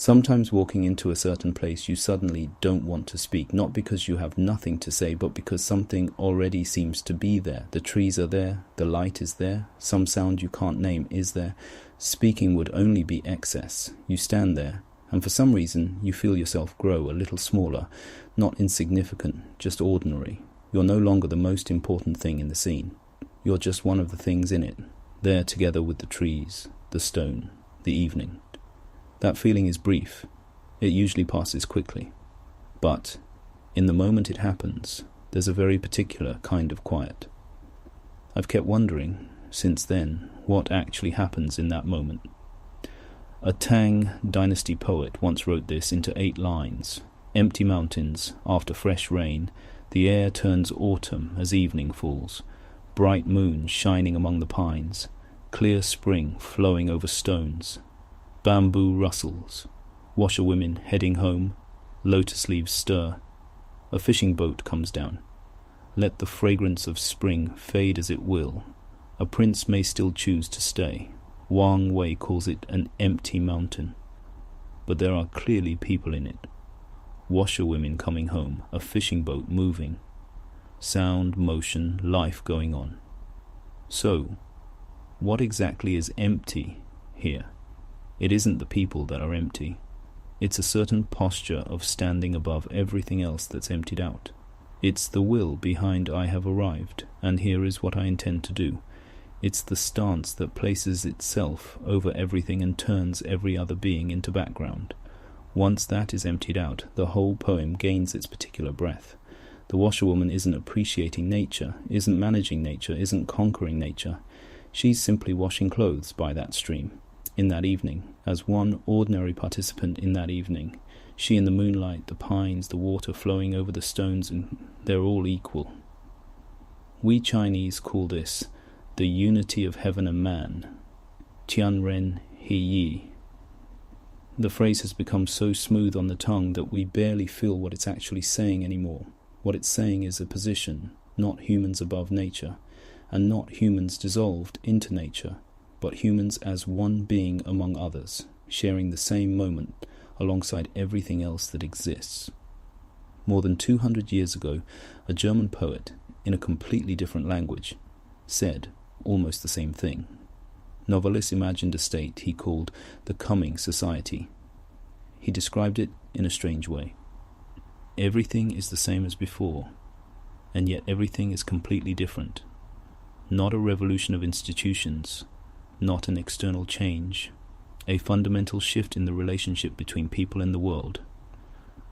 Sometimes walking into a certain place, you suddenly don't want to speak, not because you have nothing to say, but because something already seems to be there. The trees are there, the light is there, some sound you can't name is there. Speaking would only be excess. You stand there, and for some reason you feel yourself grow a little smaller, not insignificant, just ordinary. You're no longer the most important thing in the scene. You're just one of the things in it, there together with the trees, the stone, the evening. That feeling is brief. It usually passes quickly. But in the moment it happens, there's a very particular kind of quiet. I've kept wondering, since then, what actually happens in that moment. A Tang dynasty poet once wrote this into 8 lines. Empty mountains, after fresh rain, the air turns autumn as evening falls, bright moon shining among the pines, clear spring flowing over stones, bamboo rustles, washerwomen heading home, lotus leaves stir, a fishing boat comes down. Let the fragrance of spring fade as it will, a prince may still choose to stay. Wang Wei calls it an empty mountain, but there are clearly people in it. Washerwomen coming home, a fishing boat moving, sound, motion, life going on. So, what exactly is empty here? It isn't the people that are empty. It's a certain posture of standing above everything else that's emptied out. It's the will behind I have arrived, and here is what I intend to do. It's the stance that places itself over everything and turns every other being into background. Once that is emptied out, the whole poem gains its particular breath. The washerwoman isn't appreciating nature, isn't managing nature, isn't conquering nature. She's simply washing clothes by that stream. In that evening, as one ordinary participant in that evening, she in the moonlight, the pines, the water flowing over the stones, and they're all equal. We Chinese call this the unity of heaven and man, Tianren He Yi. The phrase has become so smooth on the tongue that we barely feel what it's actually saying anymore. What it's saying is a position, not humans above nature, and not humans dissolved into nature, but humans as one being among others, sharing the same moment alongside everything else that exists. More than 200 years ago, a German poet, in a completely different language, said almost the same thing. Novalis imagined a state he called the coming society. He described it in a strange way. Everything is the same as before, and yet everything is completely different. Not a revolution of institutions, not an external change, a fundamental shift in the relationship between people and the world,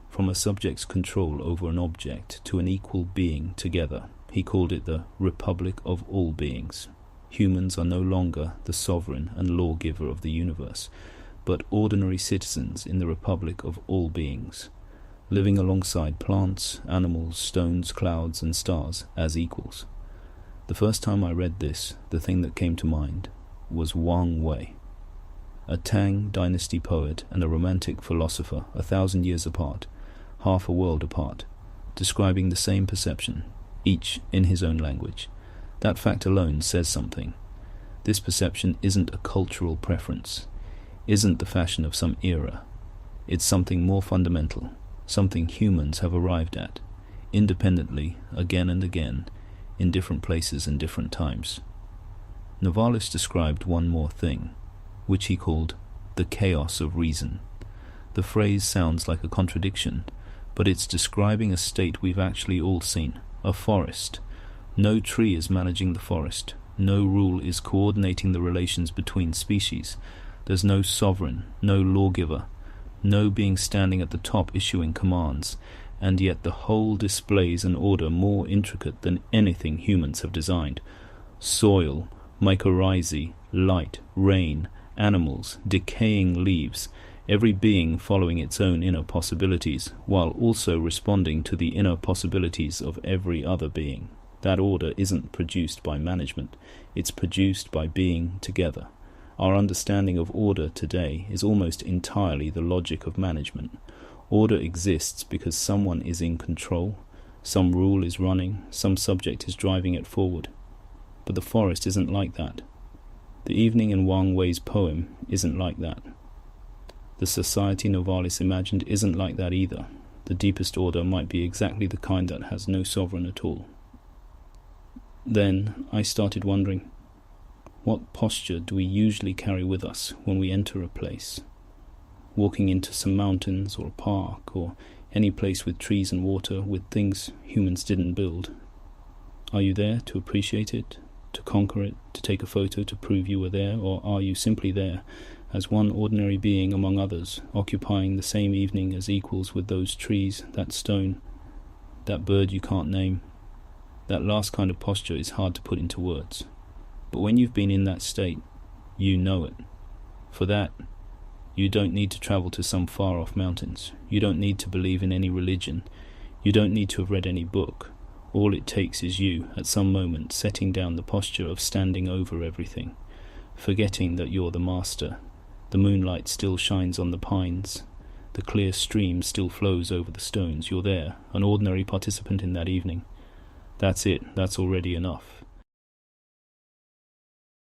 from a subject's control over an object to an equal being together. He called it the Republic of all beings. Humans are no longer the sovereign and lawgiver of the universe, but ordinary citizens in the Republic of all beings, living alongside plants, animals, stones, clouds, and stars as equals. The first time I read this, the thing that came to mind was Wang Wei, a Tang dynasty poet and a romantic philosopher 1,000 years apart, half a world apart, describing the same perception, each in his own language. That fact alone says something. This perception isn't a cultural preference, isn't the fashion of some era. It's something more fundamental, something humans have arrived at, independently, again and again, in different places and different times. Novalis described one more thing, which he called the chaos of reason. The phrase sounds like a contradiction, but it's describing a state we've actually all seen, a forest. No tree is managing the forest. No rule is coordinating the relations between species. There's no sovereign, no lawgiver, no being standing at the top issuing commands, and yet the whole displays an order more intricate than anything humans have designed. Soil, mycorrhizae, light, rain, animals, decaying leaves, every being following its own inner possibilities, while also responding to the inner possibilities of every other being. That order isn't produced by management, it's produced by being together. Our understanding of order today is almost entirely the logic of management. Order exists because someone is in control, some rule is running, some subject is driving it forward. But the forest isn't like that. The evening in Wang Wei's poem isn't like that. The society Novalis imagined isn't like that either. The deepest order might be exactly the kind that has no sovereign at all. Then I started wondering, what posture do we usually carry with us when we enter a place? Walking into some mountains or a park or any place with trees and water, with things humans didn't build. Are you there to appreciate it, to conquer it, to take a photo to prove you were there, or are you simply there as one ordinary being among others, occupying the same evening as equals with those trees, that stone, that bird you can't name? That last kind of posture is hard to put into words. But when you've been in that state, you know it. For that, you don't need to travel to some far-off mountains. You don't need to believe in any religion. You don't need to have read any book. All it takes is you, at some moment, setting down the posture of standing over everything, forgetting that you're the master. The moonlight still shines on the pines. The clear stream still flows over the stones. You're there, an ordinary participant in that evening. That's it. That's already enough.